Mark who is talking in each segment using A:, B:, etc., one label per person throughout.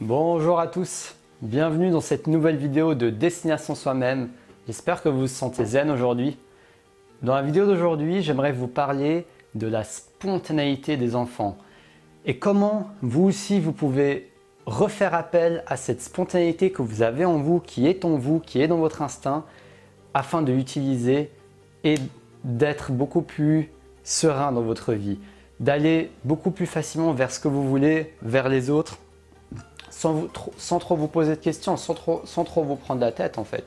A: Bonjour à tous, bienvenue dans cette nouvelle vidéo de Destination Soi-même. J'espère que vous vous sentez zen aujourd'hui. Dans la vidéo d'aujourd'hui, j'aimerais vous parler de la spontanéité des enfants et comment vous aussi vous pouvez refaire appel à cette spontanéité que vous avez en vous, qui est en vous, qui est dans votre instinct, afin de l'utiliser et d'être beaucoup plus serein dans votre vie, d'aller beaucoup plus facilement vers ce que vous voulez, vers les autres, sans trop vous poser de questions, sans trop vous prendre la tête en fait.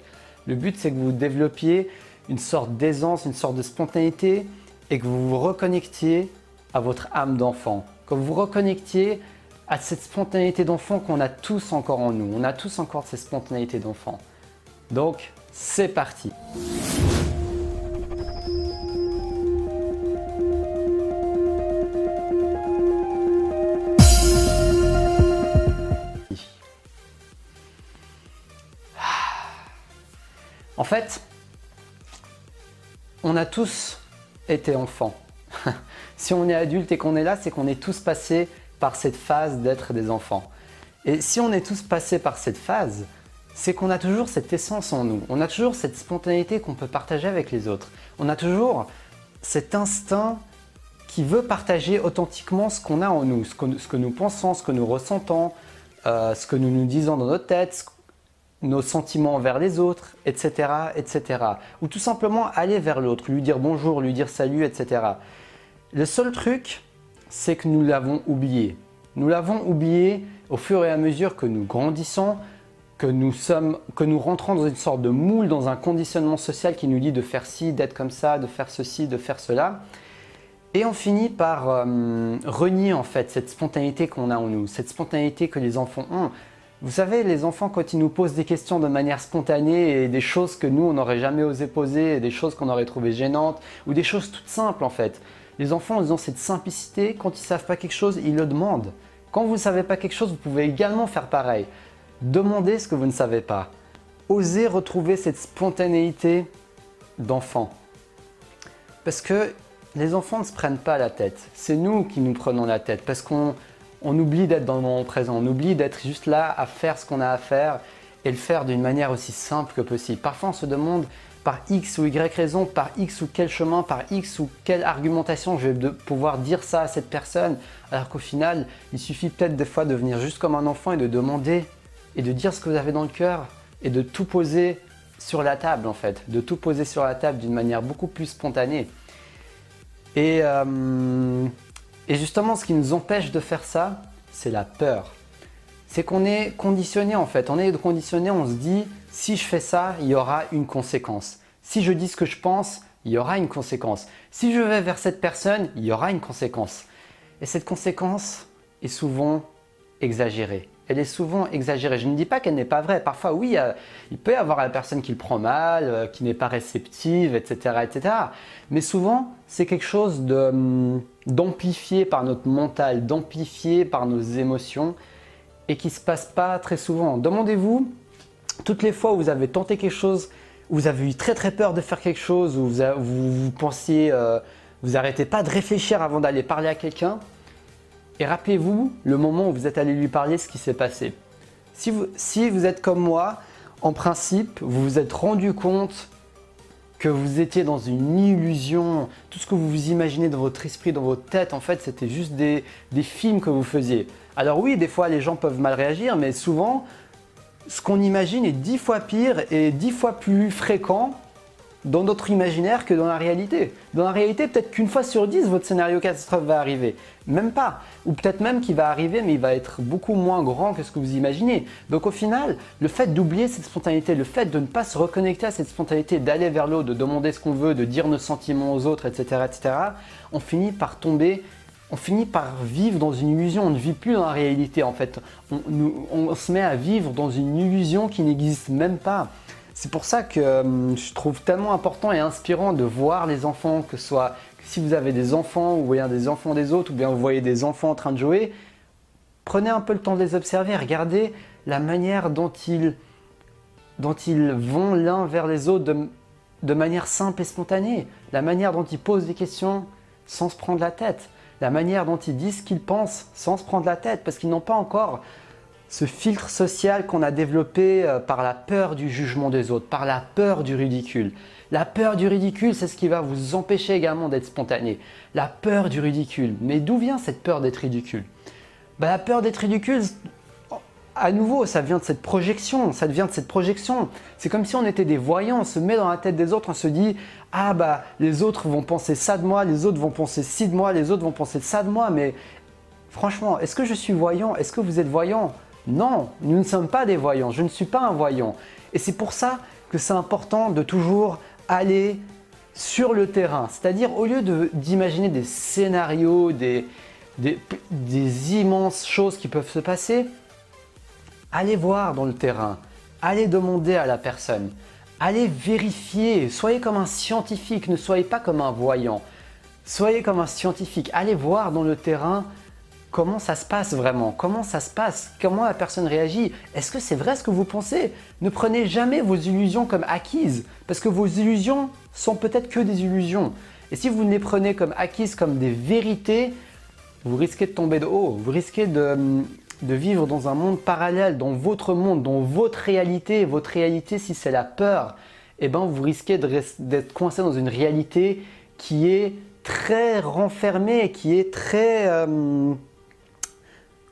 A: Le but c'est que vous développiez une sorte d'aisance, une sorte de spontanéité et que vous vous reconnectiez à votre âme d'enfant, que vous vous reconnectiez à cette spontanéité d'enfant qu'on a tous encore en nous. On a tous encore cette spontanéité d'enfant. Donc c'est parti. En fait, on a tous été enfants. Si on est adulte et qu'on est là, c'est qu'on est tous passés par cette phase d'être des enfants. Et si on est tous passés par cette phase, c'est qu'on a toujours cette essence en nous. On a toujours cette spontanéité qu'on peut partager avec les autres. On a toujours cet instinct qui veut partager authentiquement ce qu'on a en nous, ce que nous pensons, ce que nous ressentons, ce que nous nous disons dans notre tête, nos sentiments envers les autres, etc., etc. Ou tout simplement aller vers l'autre, lui dire bonjour, lui dire salut, etc. Le seul truc, c'est que nous l'avons oublié. Nous l'avons oublié au fur et à mesure que nous grandissons, que nous rentrons dans une sorte de moule, dans un conditionnement social qui nous dit de faire ci, d'être comme ça, de faire ceci, de faire cela. Et on finit par renier en fait cette spontanéité qu'on a en nous, cette spontanéité que les enfants ont. Vous savez, les enfants, quand ils nous posent des questions de manière spontanée et des choses que nous, on n'aurait jamais osé poser, et des choses qu'on aurait trouvées gênantes, ou des choses toutes simples en fait. Les enfants, ils ont cette simplicité, quand ils ne savent pas quelque chose, ils le demandent. Quand vous ne savez pas quelque chose, vous pouvez également faire pareil. Demandez ce que vous ne savez pas. Osez retrouver cette spontanéité d'enfant. Parce que les enfants ne se prennent pas la tête. C'est nous qui nous prenons la tête parce qu'on oublie d'être dans le moment présent, on oublie d'être juste là à faire ce qu'on a à faire et le faire d'une manière aussi simple que possible. Parfois on se demande par X ou Y raison, par X ou quel chemin, par X ou quelle argumentation je vais pouvoir dire ça à cette personne, alors qu'au final il suffit peut-être des fois de venir juste comme un enfant et de demander et de dire ce que vous avez dans le cœur et de tout poser sur la table en fait, de tout poser sur la table d'une manière beaucoup plus spontanée. Et justement, ce qui nous empêche de faire ça, c'est la peur. C'est qu'on est conditionné en fait. On est conditionné, on se dit, si je fais ça, il y aura une conséquence. Si je dis ce que je pense, il y aura une conséquence. Si je vais vers cette personne, il y aura une conséquence. Et cette conséquence est souvent exagérée. Elle est souvent exagérée. Je ne dis pas qu'elle n'est pas vraie. Parfois, oui, il peut y avoir la personne qui le prend mal, qui n'est pas réceptive, etc., etc. Mais souvent, c'est quelque chose d'amplifié par notre mental, d'amplifié par nos émotions et qui ne se passe pas très souvent. Demandez-vous, toutes les fois où vous avez tenté quelque chose, où vous avez eu très très peur de faire quelque chose, où vous pensiez, vous n'arrêtez pas de réfléchir avant d'aller parler à quelqu'un. Et rappelez-vous le moment où vous êtes allé lui parler, ce qui s'est passé. Si vous êtes comme moi, en principe, vous vous êtes rendu compte que vous étiez dans une illusion. Tout ce que vous vous imaginez dans votre esprit, dans votre tête, en fait, c'était juste des films que vous faisiez. Alors oui, des fois, les gens peuvent mal réagir, mais souvent, ce qu'on imagine est 10 fois pire et 10 fois plus fréquent dans notre imaginaire que dans la réalité. Dans la réalité, peut-être qu'une fois sur 10, votre scénario catastrophe va arriver. Même pas. Ou peut-être même qu'il va arriver, mais il va être beaucoup moins grand que ce que vous imaginez. Donc au final, le fait d'oublier cette spontanéité, le fait de ne pas se reconnecter à cette spontanéité, d'aller vers l'autre, de demander ce qu'on veut, de dire nos sentiments aux autres, etc., etc., on finit par tomber, on finit par vivre dans une illusion. On ne vit plus dans la réalité en fait. On se met à vivre dans une illusion qui n'existe même pas. C'est pour ça que je trouve tellement important et inspirant de voir les enfants, que ce soit si vous avez des enfants ou vous voyez des enfants des autres ou bien vous voyez des enfants en train de jouer, prenez un peu le temps de les observer, regardez la manière dont ils vont l'un vers les autres de manière simple et spontanée, la manière dont ils posent des questions sans se prendre la tête, la manière dont ils disent ce qu'ils pensent sans se prendre la tête parce qu'ils n'ont pas encore ce filtre social qu'on a développé par la peur du jugement des autres, par la peur du ridicule. La peur du ridicule, c'est ce qui va vous empêcher également d'être spontané. La peur du ridicule. Mais d'où vient cette peur d'être ridicule? La peur d'être ridicule, à nouveau, ça vient de cette projection. Ça vient de cette projection. C'est comme si on était des voyants. On se met dans la tête des autres. On se dit « Ah les autres vont penser ça de moi, les autres vont penser ci de moi, les autres vont penser ça de moi. » Mais franchement, est-ce que je suis voyant? Est-ce que vous êtes voyant? Non, nous ne sommes pas des voyants. Je ne suis pas un voyant. Et c'est pour ça que c'est important de toujours aller sur le terrain. C'est-à-dire, au lieu d'imaginer des scénarios, des immenses choses qui peuvent se passer, allez voir dans le terrain, allez demander à la personne, allez vérifier, soyez comme un scientifique, ne soyez pas comme un voyant, soyez comme un scientifique, allez voir dans le terrain comment ça se passe vraiment, comment ça se passe, comment la personne réagit, est-ce que c'est vrai ce que vous pensez? Ne prenez jamais vos illusions comme acquises, parce que vos illusions sont peut-être que des illusions. Et si vous les prenez comme acquises, comme des vérités, vous risquez de tomber de haut, vous risquez de vivre dans un monde parallèle, dans votre monde, dans votre réalité. Votre réalité, si c'est la peur, vous risquez d'être coincé dans une réalité qui est très renfermée, qui est très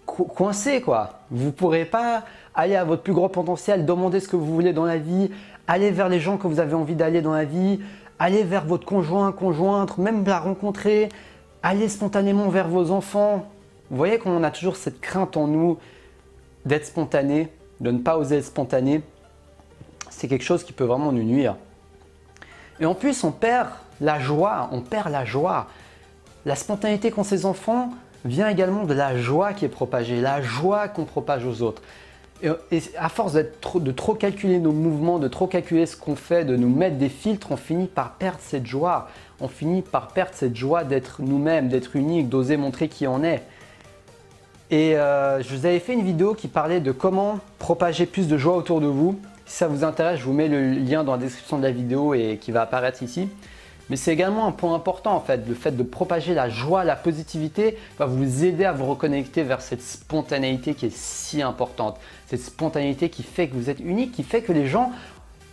A: coincée, quoi. Vous ne pourrez pas aller à votre plus grand potentiel, demander ce que vous voulez dans la vie, aller vers les gens que vous avez envie d'aller dans la vie, aller vers votre conjoint, conjointe, même la rencontrer, aller spontanément vers vos enfants. Vous voyez qu'on a toujours cette crainte en nous d'être spontané, de ne pas oser être spontané. C'est quelque chose qui peut vraiment nous nuire. Et en plus, on perd la joie, La spontanéité qu'ont ces enfants vient également de la joie qui est propagée, la joie qu'on propage aux autres. Et à force de trop calculer nos mouvements, de trop calculer ce qu'on fait, de nous mettre des filtres, on finit par perdre cette joie. On finit par perdre cette joie d'être nous-mêmes, d'être unique, d'oser montrer qui on est. Et je vous avais fait une vidéo qui parlait de comment propager plus de joie autour de vous. Si ça vous intéresse, je vous mets le lien dans la description de la vidéo et qui va apparaître ici. Mais c'est également un point important en fait, le fait de propager la joie, la positivité va vous aider à vous reconnecter vers cette spontanéité qui est si importante. Cette spontanéité qui fait que vous êtes unique, qui fait que les gens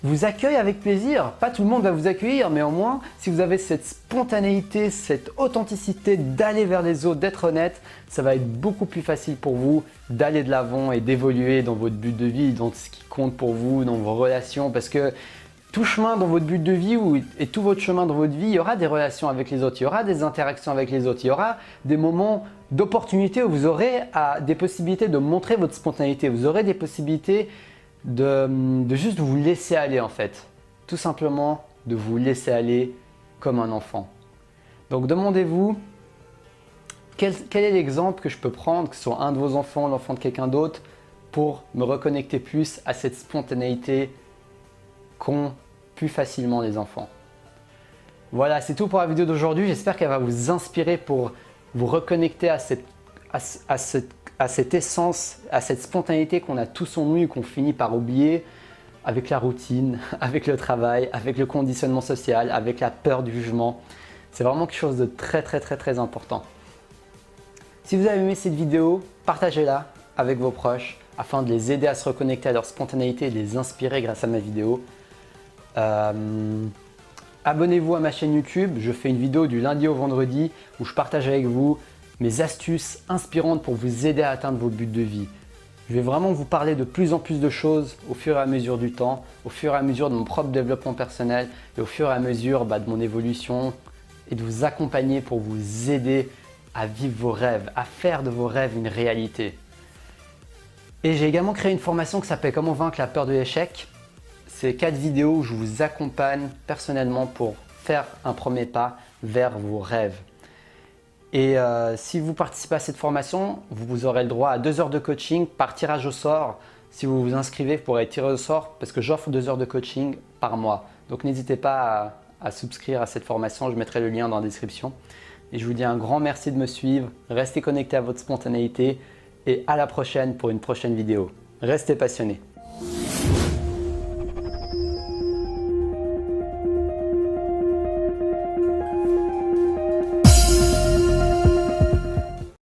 A: vous accueillent avec plaisir. Pas tout le monde va vous accueillir, mais au moins, si vous avez cette spontanéité, cette authenticité d'aller vers les autres, d'être honnête, ça va être beaucoup plus facile pour vous d'aller de l'avant et d'évoluer dans votre but de vie, dans ce qui compte pour vous, dans vos relations. Parce que tout chemin dans votre but de vie et tout votre chemin dans votre vie, il y aura des relations avec les autres, il y aura des interactions avec les autres, il y aura des moments d'opportunité où vous aurez des possibilités de montrer votre spontanéité, vous aurez des possibilités de juste vous laisser aller en fait. Tout simplement de vous laisser aller comme un enfant. Donc demandez-vous quel est l'exemple que je peux prendre, que ce soit un de vos enfants, l'enfant de quelqu'un d'autre, pour me reconnecter plus à cette spontanéité qu'ont plus facilement les enfants. Voilà, c'est tout pour la vidéo d'aujourd'hui. J'espère qu'elle va vous inspirer pour vous reconnecter à cette essence, à cette spontanéité qu'on a tous en nous et qu'on finit par oublier avec la routine, avec le travail, avec le conditionnement social, avec la peur du jugement. C'est vraiment quelque chose de très important. Si vous avez aimé cette vidéo, partagez-la avec vos proches afin de les aider à se reconnecter à leur spontanéité et de les inspirer grâce à ma vidéo. Abonnez-vous à ma chaîne YouTube, je fais une vidéo du lundi au vendredi où je partage avec vous mes astuces inspirantes pour vous aider à atteindre vos buts de vie. Je vais vraiment vous parler de plus en plus de choses au fur et à mesure du temps, au fur et à mesure de mon propre développement personnel et au fur et à mesure de mon évolution et de vous accompagner pour vous aider à vivre vos rêves, à faire de vos rêves une réalité. Et j'ai également créé une formation qui s'appelle « Comment vaincre la peur de l'échec ». C'est 4 vidéos où je vous accompagne personnellement pour faire un premier pas vers vos rêves. Et si vous participez à cette formation, vous aurez le droit à 2 heures de coaching par tirage au sort. Si vous vous inscrivez, vous pourrez être tiré au sort parce que j'offre 2 heures de coaching par mois. Donc n'hésitez pas à souscrire à cette formation, je mettrai le lien dans la description. Et je vous dis un grand merci de me suivre, restez connectés à votre spontanéité et à la prochaine pour une prochaine vidéo. Restez passionnés.